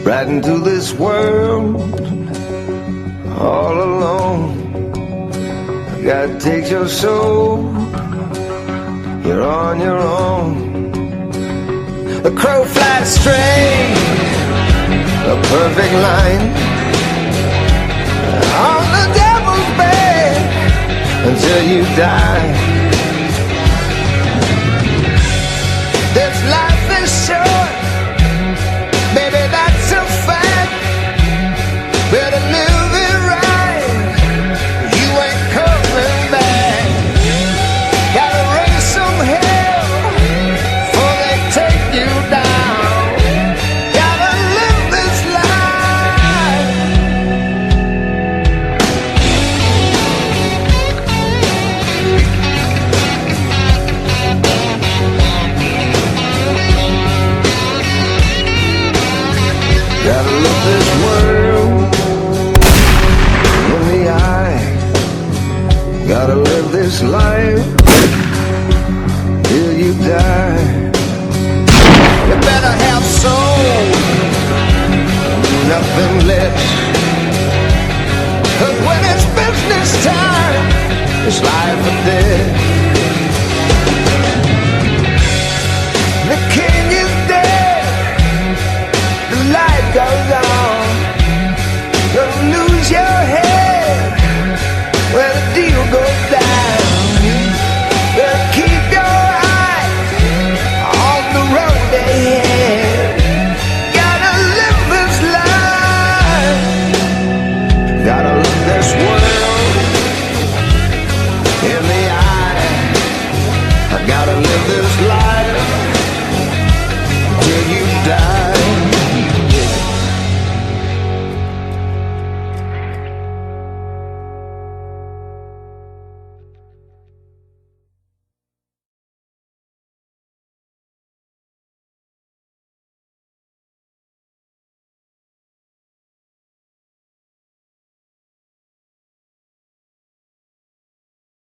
right into this world all alone. God takes your soul, you're on your own. A crow flies straight, a perfect line, on the devil's bed until you die. This life is short, baby, that's a fact. Better live it right, you ain't coming back. Gotta raise some hell before they take you down. Gotta live this life. Gotta look this world in the eye. Gotta live this life till you die. You better have soul, nothing less. 'Cause when it's business time, it's life or death.